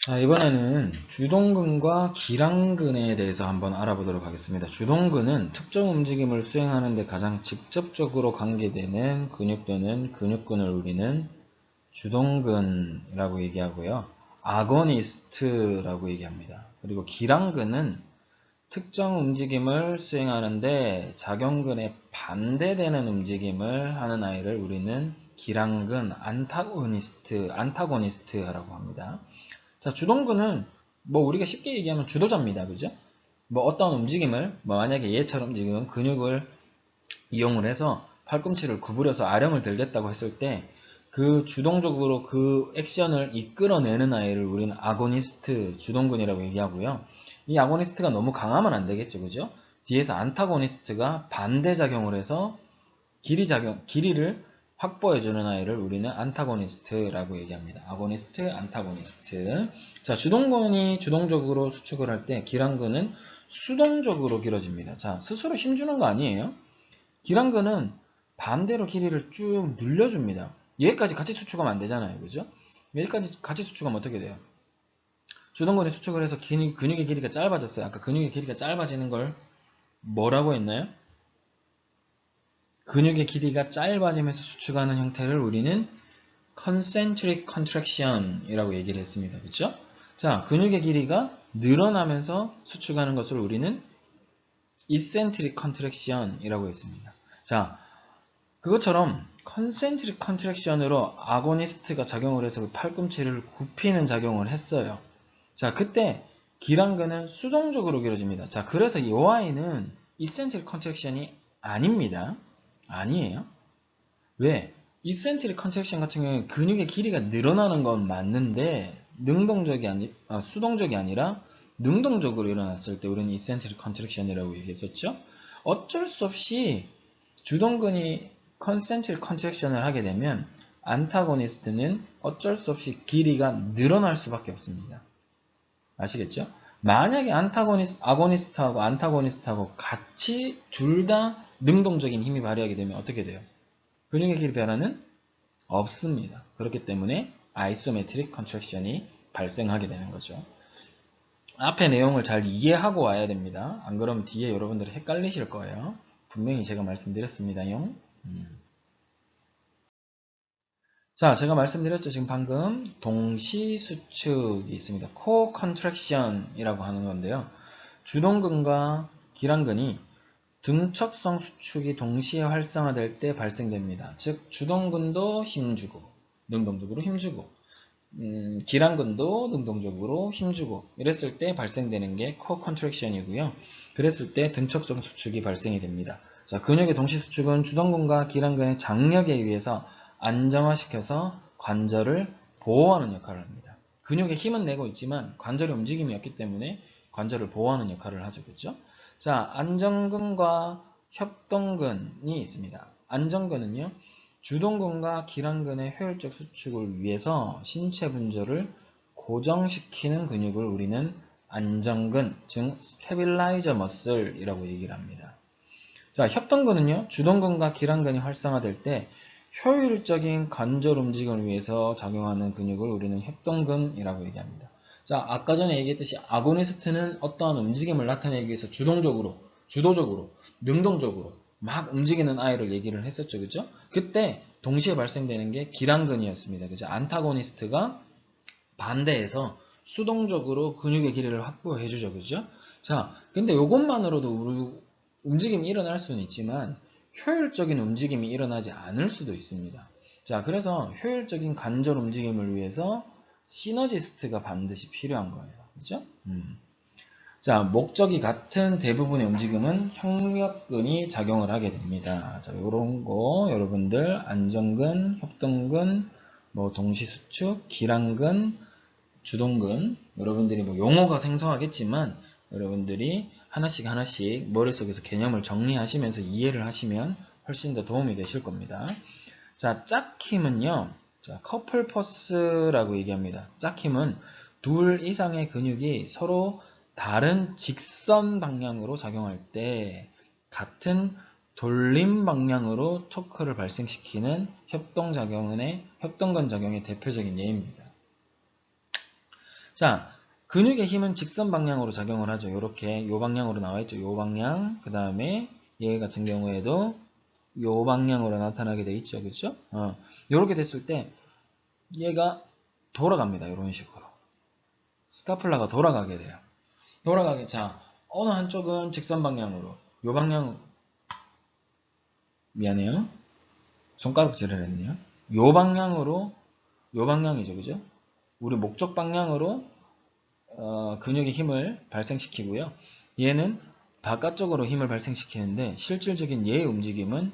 자, 이번에는 주동근과 기랑근에 대해서 한번 알아보도록 하겠습니다. 주동근은 특정 움직임을 수행하는 데 가장 직접적으로 관계되는 근육 또는 근육근을 우리는 주동근이라고 얘기하고요. 아고니스트라고 얘기합니다. 그리고 기랑근은 특정 움직임을 수행하는데 작용근에 반대되는 움직임을 하는 아이를 우리는 기랑근, 안타고니스트라고 합니다. 자, 주동근은 뭐 우리가 쉽게 얘기하면 주도자입니다. 그죠? 뭐 어떤 움직임을 만약에 얘처럼 지금 근육을 이용을 해서 팔꿈치를 구부려서 아령을 들겠다고 했을 때 그 주동적으로 그 액션을 이끌어내는 아이를 우리는 아고니스트, 주동근이라고 얘기하고요. 이 아고니스트가 너무 강하면 안 되겠죠. 그죠? 뒤에서 안타고니스트가 반대작용을 해서 길이를 확보해주는 아이를 우리는 안타고니스트라고 얘기합니다. 아고니스트, 안타고니스트. 자, 주동근이 주동적으로 수축을 할 때 기랑근은 수동적으로 길어집니다. 자, 스스로 힘주는 거 아니에요? 기랑근은 반대로 길이를 쭉 늘려줍니다. 얘까지 같이 수축하면 안 되잖아요. 그죠? 여기까지 같이 수축하면 어떻게 돼요? 주동근이 수축을 해서 근육의 길이가 짧아졌어요. 아까 근육의 길이가 짧아지는 걸 뭐라고 했나요? 근육의 길이가 짧아지면서 수축하는 형태를 우리는 concentric contraction이라고 얘기를 했습니다. 그렇죠? 자, 근육의 길이가 늘어나면서 수축하는 것을 우리는 eccentric contraction이라고 했습니다. 자, 그것처럼 concentric contraction으로 아고니스트가 작용을 해서 그 팔꿈치를 굽히는 작용을 했어요. 자, 그때 기랑근은 수동적으로 길어집니다. 자, 그래서 이 아이는 eccentric contraction이 아닙니다. 아니에요. 왜? 이센트릭 컨트랙션 같은 경우에 근육의 길이가 늘어나는 건 맞는데 수동적이 아니라 능동적으로 일어났을 때 우리는 이센트릭 컨트랙션이라고 얘기했었죠. 어쩔 수 없이 주동근이 컨센트릭 컨트랙션을 하게 되면 안타고니스트는 어쩔 수 없이 길이가 늘어날 수밖에 없습니다. 아시겠죠? 만약에 아고니스트하고 안타고니스트하고 같이 둘 다 능동적인 힘이 발휘하게 되면 어떻게 돼요? 근육의 길이 변화는 없습니다. 그렇기 때문에 아이소메트릭 컨트랙션이 발생하게 되는 거죠. 앞에 내용을 잘 이해하고 와야 됩니다. 안 그러면 뒤에 여러분들이 헷갈리실 거예요. 분명히 제가 말씀드렸습니다요. 자, 제가 말씀드렸죠. 지금 방금 동시수축이 있습니다. 코 컨트랙션이라고 하는 건데요. 주동근과 기랑근이 등척성 수축이 동시에 활성화될 때 발생됩니다. 즉 주동근도 힘주고 능동적으로 힘주고 기랑근도 능동적으로 힘주고 이랬을 때 발생되는 게 코어 컨트랙션이고요. 그랬을 때 등척성 수축이 발생이 됩니다. 자, 근육의 동시 수축은 주동근과 기랑근의 장력에 의해서 안정화시켜서 관절을 보호하는 역할을 합니다. 근육에 힘은 내고 있지만 관절의 움직임이 없기 때문에 관절을 보호하는 역할을 하죠. 그렇죠? 자, 안정근과 협동근이 있습니다. 안정근은요. 주동근과 기랑근의 효율적 수축을 위해서 신체 분절을 고정시키는 근육을 우리는 안정근, 즉 스테빌라이저 머슬이라고 얘기를 합니다. 자, 협동근은요. 주동근과 기랑근이 활성화될 때 효율적인 관절 움직임을 위해서 작용하는 근육을 우리는 협동근이라고 얘기합니다. 자, 아까 전에 얘기했듯이 아고니스트는 어떠한 움직임을 나타내기 위해서 주도적으로, 능동적으로 막 움직이는 아이를 얘기를 했었죠. 그죠? 그때 동시에 발생되는 게 기랑근이었습니다. 그죠? 안타고니스트가 반대해서 수동적으로 근육의 길이를 확보해 주죠. 그죠? 자, 근데 이것만으로도 우리 움직임이 일어날 수는 있지만 효율적인 움직임이 일어나지 않을 수도 있습니다. 자, 그래서 효율적인 관절 움직임을 위해서 시너지스트가 반드시 필요한 거예요. 그죠? 자, 목적이 같은 대부분의 움직임은 협력근이 작용을 하게 됩니다. 자, 요런 거 여러분들 안정근, 협동근, 뭐 동시수축, 기랑근, 주동근 여러분들이 뭐 용어가 생소하겠지만 여러분들이 하나씩 머릿속에서 개념을 정리하시면서 이해를 하시면 훨씬 더 도움이 되실 겁니다. 자, 짝힘은요. 자, 커플 포스라고 얘기합니다. 짝힘은 둘 이상의 근육이 서로 다른 직선 방향으로 작용할 때 같은 돌림 방향으로 토크를 발생시키는 협동근 작용의 대표적인 예입니다. 자, 근육의 힘은 직선 방향으로 작용을 하죠. 이렇게 요 방향으로 나와 있죠. 요 방향. 그 다음에 얘 같은 경우에도 요 방향으로 나타나게 돼 있죠. 그렇죠? 요렇게 됐을 때 얘가 돌아갑니다. 이런 식으로. 스카플라가 돌아가게 돼요. 돌아가게. 자, 어느 한쪽은 직선 방향으로, 요 방향, 미안해요. 손가락질을 했네요. 요 방향으로, 요 방향이죠. 그죠? 우리 목적 방향으로 근육의 힘을 발생시키고요. 얘는 바깥쪽으로 힘을 발생시키는데 실질적인 얘의 움직임은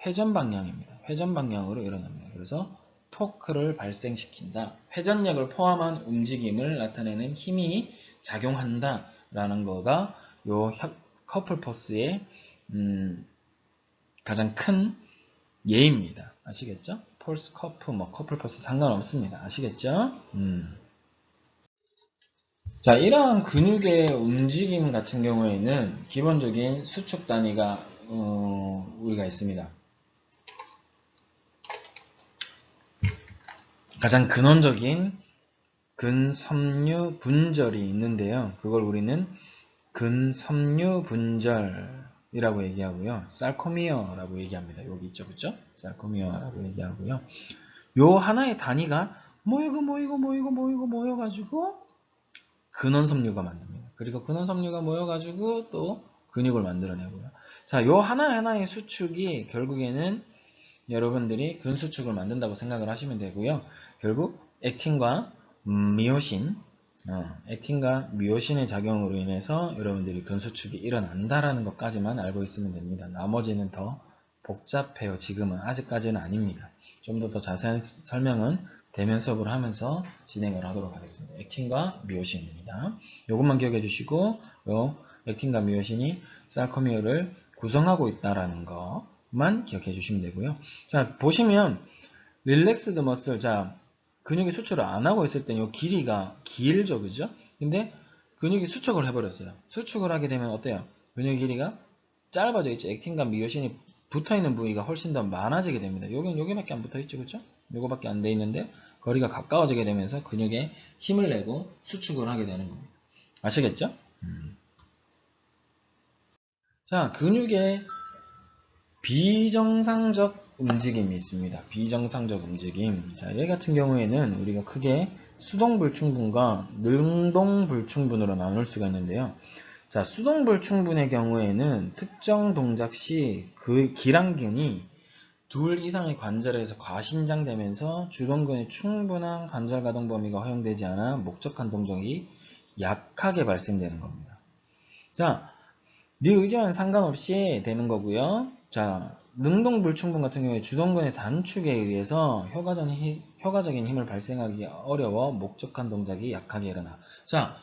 회전 방향입니다. 회전 방향으로 일어납니다. 그래서 토크를 발생시킨다. 회전력을 포함한 움직임을 나타내는 힘이 작용한다 라는 거가 요 커플 포스의 가장 큰 예입니다. 아시겠죠? 폴스 커프, 커플 포스 상관없습니다. 아시겠죠? 자, 이러한 근육의 움직임 같은 경우에는 기본적인 수축 단위가 우리가 있습니다. 가장 근원적인 근섬유 분절이 있는데요. 그걸 우리는 근섬유 분절이라고 얘기하고요. 살코미어라고 얘기합니다. 여기 있죠, 그죠? 살코미어라고 얘기하고요. 요 하나의 단위가 모여가지고 근원섬유가 만듭니다. 그리고 근원섬유가 모여가지고 또 근육을 만들어내고요. 자, 요 하나하나의 수축이 결국에는 여러분들이 근수축을 만든다고 생각을 하시면 되고요. 결국 액틴과 미오신, 액틴과 미오신의 작용으로 인해서 여러분들이 근수축이 일어난다라는 것까지만 알고 있으면 됩니다. 나머지는 더 복잡해요. 지금은 아직까지는 아닙니다. 좀 더 자세한 설명은 대면 수업을 하면서 진행을 하도록 하겠습니다. 액틴과 미오신입니다. 이것만 기억해 주시고 요 액틴과 미오신이 살코미어를 구성하고 있다라는 거만 기억해 주시면 되고요. 자, 보시면 릴렉스드 머슬, 자, 근육이 수축을 안 하고 있을 때는 이 길이가 길죠, 그죠? 근데 근육이 수축을 해버렸어요. 수축을 하게 되면 어때요? 근육 길이가 짧아져 있죠. 액틴과 미오신이 붙어있는 부위가 훨씬 더 많아지게 됩니다. 여기밖에 안 붙어있죠, 그죠? 요거밖에 안 돼 있는데 거리가 가까워지게 되면서 근육에 힘을 내고 수축을 하게 되는 겁니다. 아시겠죠? 자, 근육의 비정상적 움직임이 있습니다. 비정상적 움직임. 자, 얘 같은 경우에는 우리가 크게 수동불충분과 능동불충분으로 나눌 수가 있는데요. 자, 수동불충분의 경우에는 특정 동작 시 그 기랑근이 둘 이상의 관절에서 과신장되면서 주동근의 충분한 관절 가동 범위가 허용되지 않아 목적한 동작이 약하게 발생되는 겁니다. 자, 네 의지와는 상관없이 되는 거고요. 자, 능동불충분 같은 경우에 주동근의 단축에 의해서 효과적인 힘을 발생하기 어려워 목적한 동작이 약하게 일어나. 자,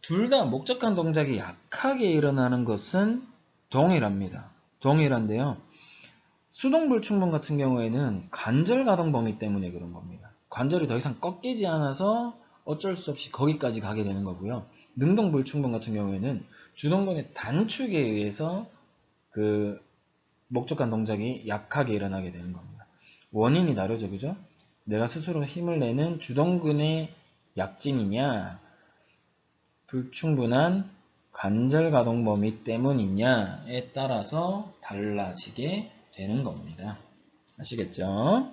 둘 다 목적한 동작이 약하게 일어나는 것은 동일합니다. 동일한데요. 수동불충분 같은 경우에는 관절 가동 범위 때문에 그런 겁니다. 관절이 더 이상 꺾이지 않아서 어쩔 수 없이 거기까지 가게 되는 거고요. 능동불충분 같은 경우에는 주동근의 단축에 의해서 그 목적한 동작이 약하게 일어나게 되는 겁니다. 원인이 다르죠, 그죠? 내가 스스로 힘을 내는 주동근의 약진이냐, 불충분한 관절 가동 범위 때문이냐에 따라서 달라지게 되는 겁니다. 아시겠죠?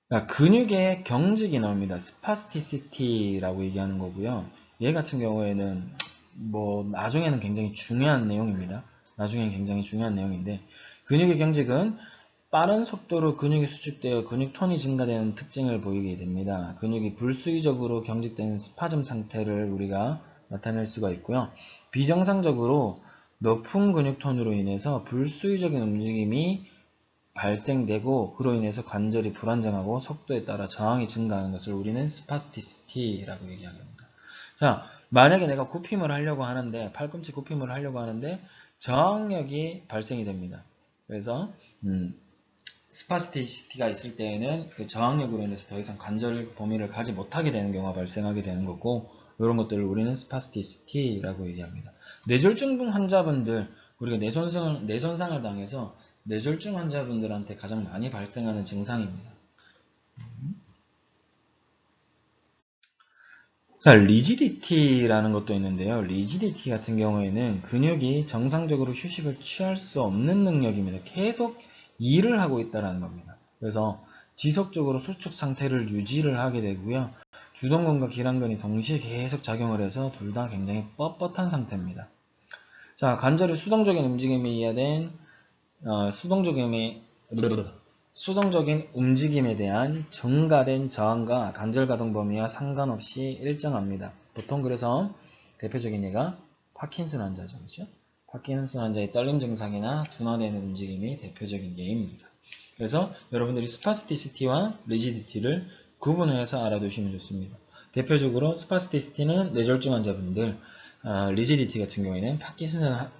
자, 근육의 경직이 나옵니다. 스파스티시티라고 얘기하는 거고요. 얘 같은 경우에는 나중에는 굉장히 중요한 내용입니다. 나중에는 굉장히 중요한 내용인데 근육의 경직은 빠른 속도로 근육이 수축되어 근육 톤이 증가되는 특징을 보이게 됩니다. 근육이 불수의적으로 경직되는 스파즘 상태를 우리가 나타낼 수가 있고요. 비정상적으로 높은 근육 톤으로 인해서 불수의적인 움직임이 발생되고 그로 인해서 관절이 불안정하고 속도에 따라 저항이 증가하는 것을 우리는 스파스티시티라고 얘기합니다. 자, 만약에 내가 굽힘을 하려고 하는데 팔꿈치 굽힘을 하려고 하는데 저항력이 발생이 됩니다. 그래서 스파스티시티가 있을 때에는 그 저항력으로 인해서 더 이상 관절 범위를 가지 못하게 되는 경우가 발생하게 되는 거고 이런 것들을 우리는 스파스티시티라고 얘기합니다. 뇌졸중 환자분들 우리가 뇌손상을 당해서 뇌졸중 환자분들한테 가장 많이 발생하는 증상입니다. 자, 리지디티라는 것도 있는데요. 리지디티 같은 경우에는 근육이 정상적으로 휴식을 취할 수 없는 능력입니다. 계속 일을 하고 있다는 겁니다. 그래서 지속적으로 수축 상태를 유지를 하게 되고요. 주동근과 기란근이 동시에 계속 작용을 해서 둘 다 굉장히 뻣뻣한 상태입니다. 자, 관절의 수동적인 움직임에 의한 수동적인 움직임에 대한 증가된 저항과 관절 가동 범위와 상관없이 일정합니다. 보통 그래서 대표적인 예가 파킨슨 환자죠. 그렇죠? 파킨슨 환자의 떨림 증상이나 둔화되는 움직임이 대표적인 예입니다. 그래서 여러분들이 스파스티시티와 리지디티를 구분해서 알아두시면 좋습니다. 대표적으로 스파스티시티는 뇌졸중 환자분들, 리지디티 같은 경우에는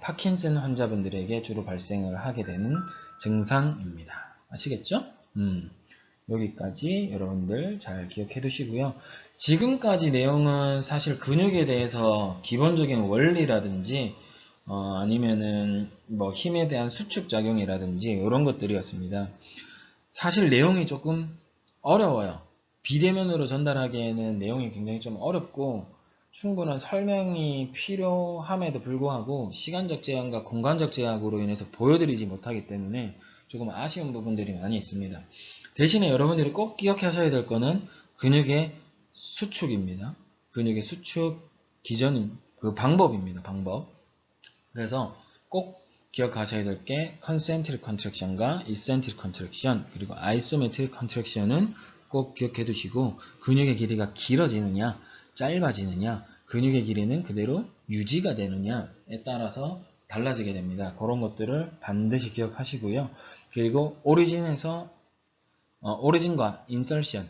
파킨슨 환자분들에게 주로 발생을 하게 되는 증상입니다. 아시겠죠? 여기까지 여러분들 잘 기억해 두시고요. 지금까지 내용은 사실 근육에 대해서 기본적인 원리라든지 아니면은 뭐 힘에 대한 수축 작용이라든지 이런 것들이었습니다. 사실 내용이 조금 어려워요. 비대면으로 전달하기에는 내용이 굉장히 좀 어렵고 충분한 설명이 필요함에도 불구하고 시간적 제한과 공간적 제약으로 인해서 보여드리지 못하기 때문에 조금 아쉬운 부분들이 많이 있습니다. 대신에 여러분들이 꼭 기억하셔야 될 거는 근육의 수축입니다. 근육의 수축 기전, 그 방법입니다. 방법. 그래서 꼭 기억하셔야 될 게 컨센트릭 컨트랙션과 이센트릭 컨트랙션 그리고 아이소메트릭 컨트랙션은 꼭 기억해 두시고 근육의 길이가 길어지느냐 짧아지느냐 근육의 길이는 그대로 유지가 되느냐에 따라서 달라지게 됩니다. 그런 것들을 반드시 기억하시고요. 그리고 오리진과 인설션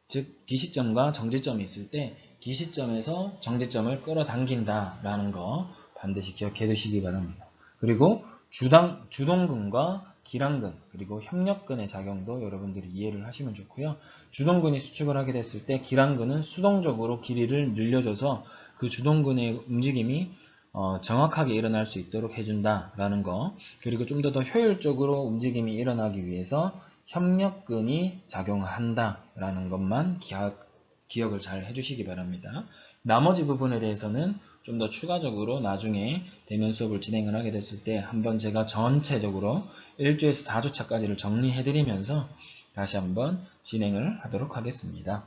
즉 기시점과 정지점이 있을 때 기시점에서 정지점을 끌어당긴다라는 거 반드시 기억해 두시기 바랍니다. 그리고 주동근과 기란근 그리고 협력근의 작용도 여러분들이 이해를 하시면 좋고요. 주동근이 수축을 하게 됐을 때 기란근은 수동적으로 길이를 늘려줘서 그 주동근의 움직임이 정확하게 일어날 수 있도록 해준다라는 거 그리고 좀 더 효율적으로 움직임이 일어나기 위해서 협력근이 작용한다라는 것만 기억을 잘 해주시기 바랍니다. 나머지 부분에 대해서는 좀 더 추가적으로 나중에 대면 수업을 진행을 하게 됐을 때 한번 제가 전체적으로 1주에서 4주차까지를 정리해드리면서 다시 한번 진행을 하도록 하겠습니다.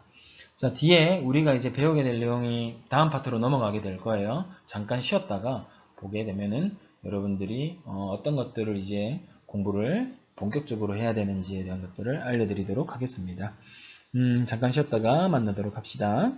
자, 뒤에 우리가 이제 배우게 될 내용이 다음 파트로 넘어가게 될 거예요. 잠깐 쉬었다가 보게 되면은 여러분들이 어떤 것들을 이제 공부를 본격적으로 해야 되는지에 대한 것들을 알려드리도록 하겠습니다. 잠깐 쉬었다가 만나도록 합시다.